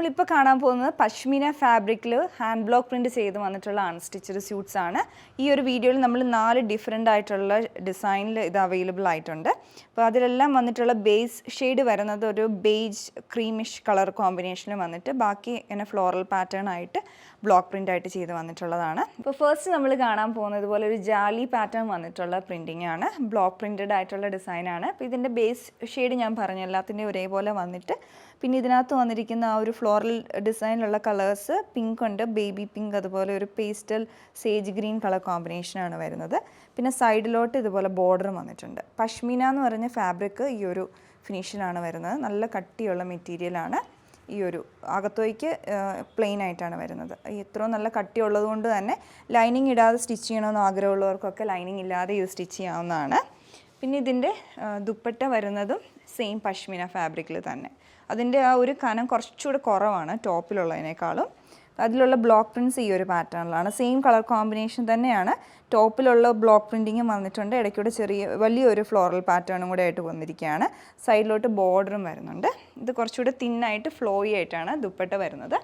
നമ്മളിപ്പോൾ കാണാൻ പോകുന്നത് പശ്മീന ഫാബ്രിക്കിൽ ഹാൻഡ് ബ്ലോക്ക് പ്രിൻറ്റ് ചെയ്ത് വന്നിട്ടുള്ള അൺസ്റ്റിച്ചഡ് സ്യൂട്ട്സ് ആണ്. ഈ ഒരു വീഡിയോയിൽ നമ്മൾ 4 ഡിഫറെൻ്റ് ആയിട്ടുള്ള ഡിസൈനിൽ ഇത് അവൈലബിൾ ആയിട്ടുണ്ട്. അപ്പോൾ അതിലെല്ലാം വന്നിട്ടുള്ള ബേസ് ഷെയ്ഡ് വരുന്നത് ഒരു ബേജ് ക്രീമിഷ് കളർ കോമ്പിനേഷനിൽ വന്നിട്ട് ബാക്കി ഇങ്ങനെ ഫ്ലോറൽ പാറ്റേൺ ആയിട്ട് ബ്ലോക്ക് പ്രിൻ്റ് ആയിട്ട് ചെയ്ത് വന്നിട്ടുള്ളതാണ്. ഇപ്പോൾ ഫസ്റ്റ് നമ്മൾ കാണാൻ പോകുന്നത് പോലെ ഒരു ജാലി പാറ്റേൺ വന്നിട്ടുള്ള പ്രിൻറ്റിംഗ് ആണ്. ബ്ലോക്ക് പ്രിൻറ്റഡ് ആയിട്ടുള്ള ഡിസൈനാണ്. അപ്പോൾ ഇതിൻ്റെ ബേസ് ഷെയ്ഡ് ഞാൻ പറഞ്ഞു എല്ലാത്തിൻ്റെയും ഒരേപോലെ വന്നിട്ട് പിന്നെ ഇതിനകത്ത് വന്നിരിക്കുന്ന ആ ഒരു ഫ്ലോറൽ ഡിസൈനിലുള്ള കളേഴ്സ് പിങ്ക് ഉണ്ട്, ബേബി പിങ്ക്, അതുപോലെ ഒരു പേസ്റ്റൽ സേജ് ഗ്രീൻ കളർ കോമ്പിനേഷനാണ് വരുന്നത്. പിന്നെ സൈഡിലോട്ട് ഇതുപോലെ ബോർഡർ വന്നിട്ടുണ്ട്. പശ്മീന എന്ന് പറഞ്ഞ ഫാബ്രിക് ഈ ഒരു ഫിനിഷിലാണ് വരുന്നത്. നല്ല കട്ടിയുള്ള മെറ്റീരിയലാണ്. ഈ ഒരു അകത്തേക്ക് പ്ലെയിൻ ആയിട്ടാണ് വരുന്നത്. ഇത്രയും നല്ല കട്ടിയുള്ളത് കൊണ്ട് തന്നെ ലൈനിങ് ഇടാതെ സ്റ്റിച്ച് ചെയ്യണമെന്ന് ആഗ്രഹമുള്ളവർക്കൊക്കെ ലൈനിങ് ഇല്ലാതെ ഇത് സ്റ്റിച്ച് ചെയ്യാവുന്നതാണ്. പിന്നെ ഇതിൻ്റെ ദുപ്പട്ട വരുന്നതും സെയിം പശ്മീന ഫാബ്രിക്കിൽ തന്നെ. അതിൻ്റെ ആ ഒരു കനം കുറച്ചുകൂടെ കുറവാണ് ടോപ്പിലുള്ളതിനേക്കാളും. അതിലുള്ള ബ്ലോക്ക് പ്രിൻറ്റ്സ് ഈ ഒരു പാറ്റേണിലാണ്. സെയിം കളർ കോമ്പിനേഷൻ തന്നെയാണ്. ടോപ്പിലുള്ള ബ്ലോക്ക് പ്രിൻറ്റിങ്ങും വന്നിട്ടുണ്ട്. ഇടയ്ക്കൂടെ വലിയൊരു ഫ്ലോറൽ പാറ്റേണും കൂടെ ആയിട്ട് വന്നിരിക്കുകയാണ്. സൈഡിലോട്ട് ബോർഡറും വരുന്നുണ്ട്. ഇത് കുറച്ചുകൂടെ തിന്നായിട്ട് ഫ്ലോയി ആയിട്ടാണ് ദുപ്പട്ട വരുന്നത്.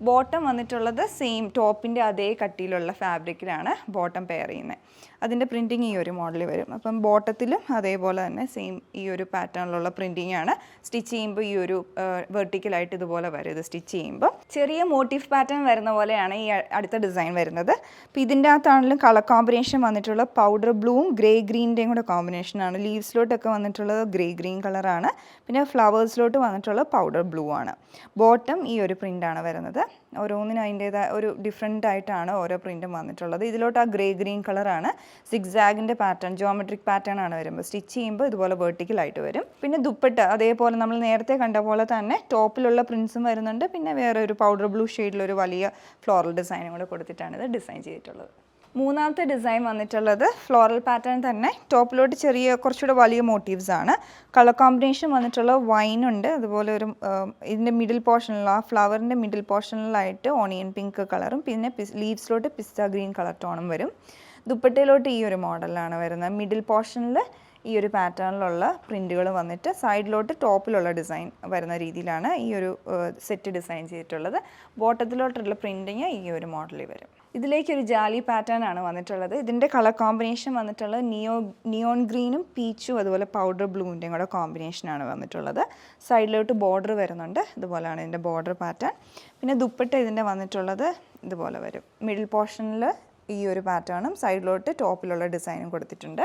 ബോട്ടം വന്നിട്ടുള്ളത് സെയിം ടോപ്പിൻ്റെ അതേ കട്ടിയിലുള്ള ഫാബ്രിക്കിലാണ് ബോട്ടം പെയർ ചെയ്യുന്നത്. അതിൻ്റെ പ്രിൻറ്റിങ് ഈ ഒരു മോഡലിൽ വരും. അപ്പം ബോട്ടത്തിലും അതേപോലെ തന്നെ സെയിം ഈ ഒരു പാറ്റേണിലുള്ള പ്രിൻറ്റിംഗ് ആണ്. സ്റ്റിച്ച് ചെയ്യുമ്പോൾ ഈ ഒരു വെർട്ടിക്കലായിട്ട് ഇതുപോലെ വരും. ഇത് സ്റ്റിച്ച് ചെയ്യുമ്പോൾ ചെറിയ മോട്ടീഫ് പാറ്റേൺ വരുന്ന പോലെയാണ് ഈ അടുത്ത ഡിസൈൻ വരുന്നത്. അപ്പോൾ ഇതിൻ്റെ അകത്താണെങ്കിലും കളർ കോമ്പിനേഷൻ വന്നിട്ടുള്ള പൗഡർ ബ്ലൂവും ഗ്രേ ഗ്രീൻ്റെയും കൂടെ കോമ്പിനേഷനാണ്. ലീവ്സിലോട്ടൊക്കെ വന്നിട്ടുള്ളത് ഗ്രേ ഗ്രീൻ കളറാണ്. പിന്നെ ഫ്ലവേഴ്സിലോട്ട് വന്നിട്ടുള്ളത് പൗഡർ ബ്ലൂ ആണ്. ബോട്ടം ഈ ഒരു പ്രിൻ്റാണ് വരുന്നത്. ഓരോന്നിനും അതിൻ്റേതായ ഒരു ഡിഫറെൻ്റ് ആയിട്ടാണ് ഓരോ പ്രിൻറ്റും വന്നിട്ടുള്ളത്. ഇതിലോട്ട് ആ ഗ്രേ ഗ്രീൻ കളറാണ്. സിഗ്സാഗിൻ്റെ പാറ്റേൺ, ജോമെട്രിക് പാറ്റേൺ ആണ് വരുമ്പോൾ സ്റ്റിച്ച് ചെയ്യുമ്പോൾ ഇതുപോലെ വെർട്ടിക്കലായിട്ട് വരും. പിന്നെ ദുപ്പട്ട അതേപോലെ നമ്മൾ നേരത്തെ കണ്ട പോലെ തന്നെ ടോപ്പിലുള്ള പ്രിൻസും വരുന്നുണ്ട്. പിന്നെ വേറെ ഒരു പൗഡർ ബ്ലൂ ഷെയ്ഡിലൊരു വലിയ ഫ്ലോറൽ ഡിസൈനും കൂടെ കൊടുത്തിട്ടാണ് ഇത് ഡിസൈൻ ചെയ്തിട്ടുള്ളത്. മൂന്നാമത്തെ ഡിസൈൻ വന്നിട്ടുള്ളത് ഫ്ലോറൽ പാറ്റേൺ തന്നെ. ടോപ്പിലോട്ട് കുറച്ചുകൂടെ വലിയ മോട്ടീവ്സ് ആണ്. കളർ കോമ്പിനേഷൻ വന്നിട്ടുള്ള വൈനുണ്ട്. അതുപോലെ ഒരു ഇതിൻ്റെ മിഡിൽ പോർഷനിൽ ആ ഫ്ലവറിൻ്റെ മിഡിൽ പോർഷനിലായിട്ട് ഓണിയൻ പിങ്ക് കളറും പിന്നെ ലീവ്സിലോട്ട് പിസ്ത ഗ്രീൻ കളർ ടോണും വരും. ദുപ്പട്ടയിലോട്ട് ഈ ഒരു മോഡലാണ് വരുന്നത്. മിഡിൽ പോർഷനിൽ ഈ ഒരു പാറ്റേണിലുള്ള പ്രിൻറ്റുകൾ വന്നിട്ട് സൈഡിലോട്ട് ടോപ്പിലുള്ള ഡിസൈൻ വരുന്ന രീതിയിലാണ് ഈ ഒരു സെറ്റ് ഡിസൈൻ ചെയ്തിട്ടുള്ളത്. ബോട്ടത്തിലോട്ടുള്ള പ്രിൻറ്റിങ് ഈ ഒരു മോഡലിൽ വരും. ഇതിലേക്കൊരു ജാലി പാറ്റേൺ ആണ് വന്നിട്ടുള്ളത്. ഇതിൻ്റെ കളർ കോമ്പിനേഷൻ വന്നിട്ടുള്ളത് നിയോൺ ഗ്രീനും പീച്ചും അതുപോലെ പൗഡർ ബ്ലൂവിൻ്റെയും കൂടെ കോമ്പിനേഷനാണ് വന്നിട്ടുള്ളത്. സൈഡിലോട്ട് ബോർഡർ വരുന്നുണ്ട്. ഇതുപോലെയാണ് ഇതിൻ്റെ ബോർഡർ പാറ്റേൺ. പിന്നെ ദുപ്പട്ട ഇതിൻ്റെ വന്നിട്ടുള്ളത് ഇതുപോലെ വരും. മിഡിൽ പോർഷനിൽ ഈ ഒരു പാറ്റേണും സൈഡിലോട്ട് ടോപ്പിലുള്ള ഡിസൈനും കൊടുത്തിട്ടുണ്ട്.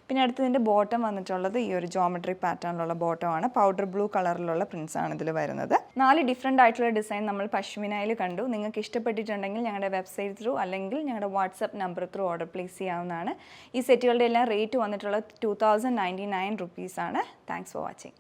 പിന്നെ അടുത്തതിൻ്റെ ബോട്ടം വന്നിട്ടുള്ളത് ഈ ഒരു ജോമെട്രിക് പാറ്റേണിലുള്ള ബോട്ടമാണ്. പൗഡർ ബ്ലൂ കളറിലുള്ള പ്രിൻസ് ആണ് ഇതിൽ വരുന്നത്. 4 ഡിഫറെൻ്റ് ആയിട്ടുള്ള ഡിസൈൻ നമ്മൾ പശ്മിനയിൽ കണ്ടു. നിങ്ങൾക്ക് ഇഷ്ടപ്പെട്ടിട്ടുണ്ടെങ്കിൽ ഞങ്ങളുടെ വെബ്സൈറ്റ് ത്രൂ അല്ലെങ്കിൽ ഞങ്ങളുടെ WhatsApp number through order place ചെയ്യാവുന്നതാണ്. ഈ സെറ്റുകളുടെ എല്ലാം റേറ്റ് വന്നിട്ടുള്ളത് 2099 റുപ്പീസാണ്. Thanks for watching.